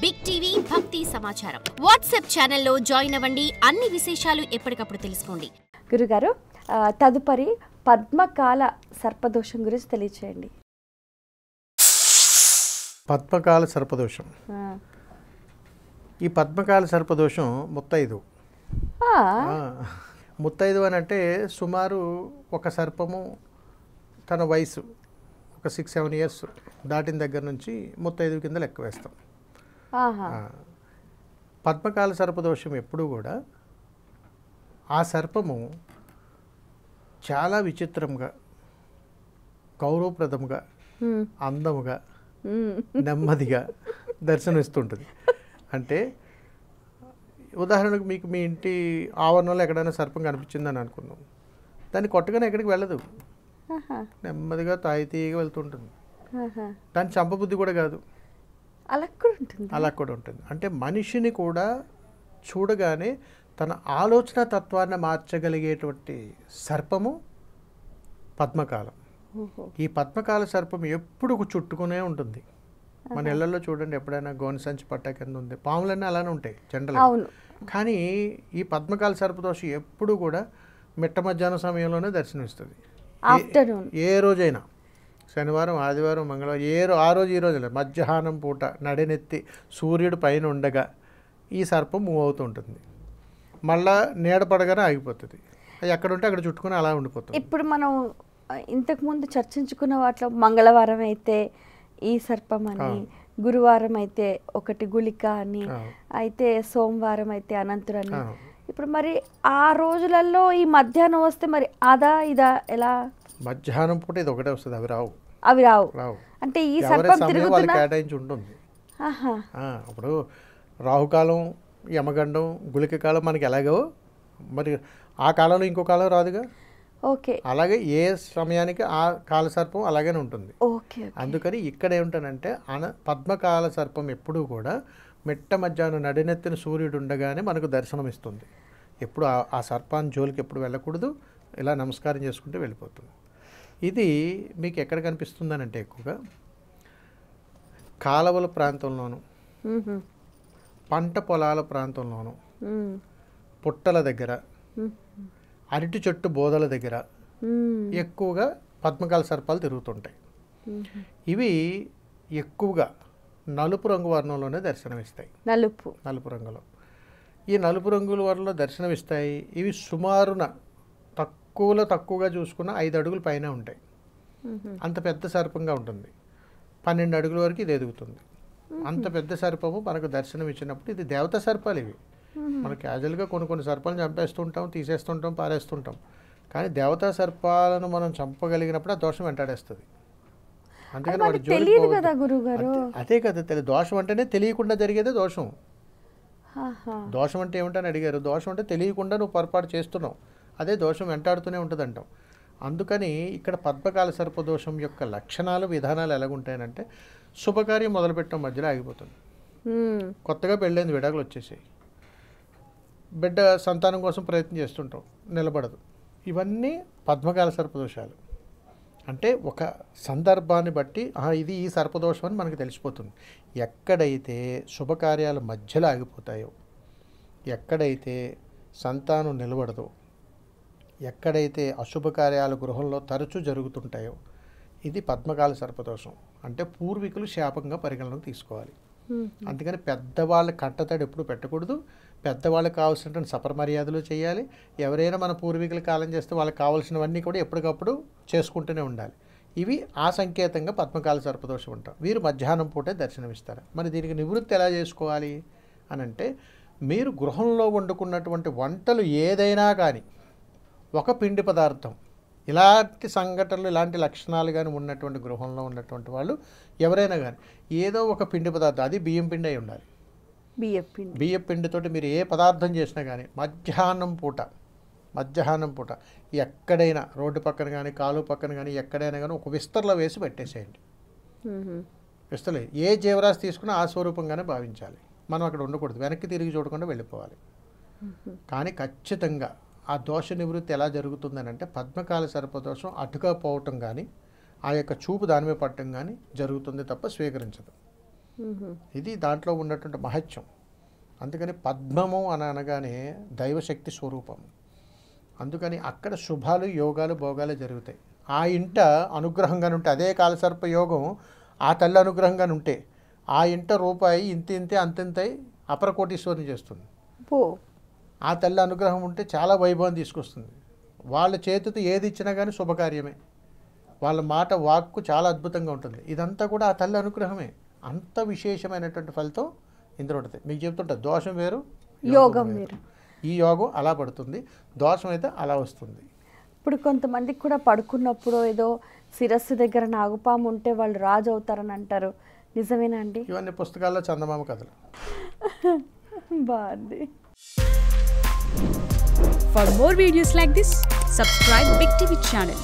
Big TV భక్తి సమాచారం WhatsApp ఛానల్లో జాయిన్ అవ్వండి. అన్ని విశేషాలు ఎప్పటికప్పుడు తెలుసుకోండి. గురుగారు, తదుపరి పద్మకాల సర్పదోషం గురించి తెలియచేయండి. పద్మకాల సర్పదోషం. ఈ పద్మకాల సర్పదోషం ముత్తైదు. ముత్తైదు అని అంటే సుమారు ఒక సర్పము తన వయసు ఒక 6-7 ఇయర్స్ దాటిన దగ్గర నుంచి ముత్తైదు కింద లెక్క వేస్తాం. పద్మకాల సర్పదోషం ఎప్పుడూ కూడా ఆ సర్పము చాలా విచిత్రంగా, గౌరవప్రదముగా, అందముగా, నెమ్మదిగా దర్శనమిస్తుంటుంది. అంటే ఉదాహరణకు మీకు మీ ఇంటి ఆవరణలో ఎక్కడైనా సర్పం కనిపించిందని అనుకుందాం, దాన్ని కొట్టగానే ఎక్కడికి వెళ్ళదు, నెమ్మదిగా తాయితీగా వెళ్తుంటుంది. దాని చంపబుద్ధి కూడా కాదు, అలా కూడా ఉంటుంది. అంటే మనిషిని కూడా చూడగానే తన ఆలోచన తత్వాన్ని మార్చగలిగేటువంటి సర్పము పద్మకాలం. ఈ పద్మకాల సర్పం ఎప్పుడు చుట్టుకునే ఉంటుంది. మన ఇళ్లలో చూడండి, ఎప్పుడైనా గోనె సంచి పట్టా కింద ఉంది, పాములన్నీ అలానే ఉంటాయి జనరల్గా. కానీ ఈ పద్మకాల సర్పదోషం ఎప్పుడు కూడా మిట్ట మధ్యాహ్నం సమయంలోనే దర్శనమిస్తుంది. ఏ రోజైనా, శనివారం, ఆదివారం, మంగళవారం, ఆ రోజు ఈ రోజు మధ్యాహ్నం పూట నడినెత్తి సూర్యుడు పైన ఉండగా ఈ సర్పం మూవ్ అవుతూ ఉంటుంది. మళ్ళా నీడ పడగానే ఆగిపోతుంది. అది ఎక్కడుంటే అక్కడ చుట్టుకుని అలా ఉండిపోతుంది. ఇప్పుడు మనం ఇంతకుముందు చర్చించుకున్న వాటిలో మంగళవారం అయితే ఈ సర్పం అని, గురువారం అయితే ఒకటి గుళిక అని, అయితే సోమవారం అయితే అనంతురని. ఇప్పుడు మరి ఆ రోజులలో ఈ మధ్యాహ్నం వస్తే మరి అదా ఇదా ఎలా? మధ్యాహ్నం పూట ఇది ఒకటే వస్తుంది, అవి రావు. అంటే ఈ సర్పం తిరుగుతున్న కేటాయించి ఉంటుంది. ఇప్పుడు రాహుకాలం, యమగండం, గుళిక కాలం మనకి ఎలాగో మరి ఆ కాలంలో ఇంకో కాలం రాదుగా. అలాగే ఏ సమయానికి ఆ కాల సర్పం అలాగనే ఉంటుంది. అందుకని ఇక్కడ ఏమిటనంటే పద్మకాల సర్పం ఎప్పుడూ కూడా మిట్ట మధ్యాహ్నం నడినెత్తిన సూర్యుడు ఉండగానే మనకు దర్శనం ఇస్తుంది. ఎప్పుడు ఆ సర్పాన్ని జోలికి ఎప్పుడు వెళ్ళకూడదు, ఇలా నమస్కారం చేసుకుంటే వెళ్ళిపోతుంది. ఇది మీకు ఎక్కడ కనిపిస్తుందనంటే ఎక్కువగా కాలవల ప్రాంతంలోను, పంట పొలాల ప్రాంతంలోను, పుట్టల దగ్గర, అరటి చెట్టు బోదల దగ్గర ఎక్కువగా పద్మకాల సర్పాలు తిరుగుతుంటాయి. ఇవి ఎక్కువగా నలుపు రంగు వర్ణంలోనే దర్శనమిస్తాయి. నలుపు రంగులో ఈ నలుపు రంగుల వర్ణంలో దర్శనమిస్తాయి. ఇవి సుమారున తక్కువగా చూసుకున్న 5 అడుగుల పైన ఉంటాయి. అంత పెద్ద సర్పంగా ఉంటుంది. 12 అడుగుల వరకు ఇది ఎదుగుతుంది. అంత పెద్ద సర్పము మనకు దర్శనం ఇచ్చినప్పుడు ఇది దేవతా సర్పాలు. ఇవి మనకు క్యాజువల్గా కొన్ని సర్పాలను చంపేస్తుంటాం, తీసేస్తుంటాం, పారేస్తుంటాం. కానీ దేవతా సర్పాలను మనం చంపగలిగినప్పుడు ఆ దోషం వెంటాడేస్తుంది. అందుకని వాడి అదే కదా దోషం అంటేనే తెలియకుండా జరిగేదే దోషం. దోషం అంటే ఏమిటని అడిగారు. దోషం అంటే తెలియకుండా నువ్వు పొరపాటు చేస్తున్నావు, అదే దోషం వెంటాడుతూనే ఉంటుంది అంటాం. అందుకని ఇక్కడ పద్మకాల సర్పదోషం యొక్క లక్షణాలు, విధానాలు ఎలాగుంటాయనంటే శుభకార్యం మొదలుపెట్టడం మధ్యలో ఆగిపోతుంది. కొత్తగా పెళ్ళైంది, విడాకులు వచ్చేసాయి, బిడ్డ సంతానం కోసం ప్రయత్నం చేస్తుంటాం, నిలబడదు. ఇవన్నీ పద్మకాల సర్పదోషాలు. అంటే ఒక సందర్భాన్ని బట్టి ఇది ఈ సర్పదోషం అని మనకు తెలిసిపోతుంది. ఎక్కడైతే శుభకార్యాలు మధ్యలో ఆగిపోతాయో, ఎక్కడైతే సంతానం నిలబడదో, ఎక్కడైతే అశుభకార్యాలు గృహంలో తరచూ జరుగుతుంటాయో ఇది పద్మకాల సర్పదోషం. అంటే పూర్వీకులు శాపంగా పరిగణలోకి తీసుకోవాలి. అందుకని పెద్దవాళ్ళ కంటతడి ఎప్పుడు పెట్టకూడదు. పెద్దవాళ్ళకి కావాల్సినటువంటి సపరమర్యాదలు చేయాలి. ఎవరైనా మన పూర్వీకులు కాలం చేస్తే వాళ్ళకి కావాల్సినవన్నీ కూడా ఎప్పటికప్పుడు చేసుకుంటూనే ఉండాలి. ఇవి ఆ సంకేతంగా పద్మకాల సర్పదోషం అంటారు. వీరు మధ్యాహ్నం పూటే దర్శనమిస్తారు. మరి దీనికి నివృత్తి ఎలా చేసుకోవాలి అని అంటే, మీరు గృహంలో వండుకున్నటువంటి వంటలు ఏదైనా కానీ ఒక పిండి పదార్థం, ఇలాంటి సంఘటనలు, ఇలాంటి లక్షణాలు కానీ ఉన్నటువంటి గృహంలో ఉన్నటువంటి వాళ్ళు ఎవరైనా కానీ ఏదో ఒక పిండి పదార్థం, అది బియ్యం పిండి అయి ఉండాలి. బియ్యం పిండితోటి మీరు ఏ పదార్థం చేసినా కానీ మధ్యాహ్నం పూట ఎక్కడైనా రోడ్డు పక్కన కానీ, కాలువ పక్కన కానీ, ఎక్కడైనా కానీ ఒక విస్తరలో వేసి పెట్టేసేయండి. విస్తరలో ఏ జీవరాశి తీసుకున్నా ఆ స్వరూపంగానే భావించాలి. మనం అక్కడ ఉండకూడదు, వెనక్కి తిరిగి చూడకుండా వెళ్ళిపోవాలి. కానీ ఖచ్చితంగా ఆ దోష నివృత్తి ఎలా జరుగుతుందని అంటే, పద్మకాల సర్పదోషం అటుగా పోవటం కానీ, ఆ యొక్క చూపు దాని మీద పట్టడం కానీ జరుగుతుంది తప్ప స్వీకరించదు. ఇది దాంట్లో ఉన్నటువంటి మహత్యం. అందుకని పద్మము అని అనగానే దైవశక్తి స్వరూపం. అందుకని అక్కడ శుభాలు యోగాలు భోగాలు జరుగుతాయి. ఆ ఇంట అనుగ్రహంగా ఉంటే, అదే కాలసర్ప యోగం ఆ తల్లి అనుగ్రహంగా ఉంటే ఆ ఇంట రూపాయి ఇంతే అంతంతై అపరకోటీశ్వరిని చేస్తుంది. ఆ తల్లి అనుగ్రహం ఉంటే చాలా వైభవం తీసుకొస్తుంది. వాళ్ళ చేతితో ఏది ఇచ్చినా కానీ శుభకార్యమే. వాళ్ళ మాట వాక్కు చాలా అద్భుతంగా ఉంటుంది. ఇదంతా కూడా ఆ తల్లి అనుగ్రహమే. అంత విశేషమైనటువంటి ఫలితం ఇందులో ఉంటుంది. మీకు చెప్తుంటా, దోషం వేరు యోగం వేరు. ఈ యోగం అలా పడుతుంది, దోషం అయితే అలా వస్తుంది. ఇప్పుడు కొంతమందికి కూడా పడుకున్నప్పుడు ఏదో శిరస్సు దగ్గర నాగుపాము ఉంటే వాళ్ళు రాజు అవుతారని అంటారు, నిజమేనా అండి? ఇవన్నీ పుస్తకాల్లో చందమామ కథలు. బాగుంది. For more videos like this, subscribe Big TV channel.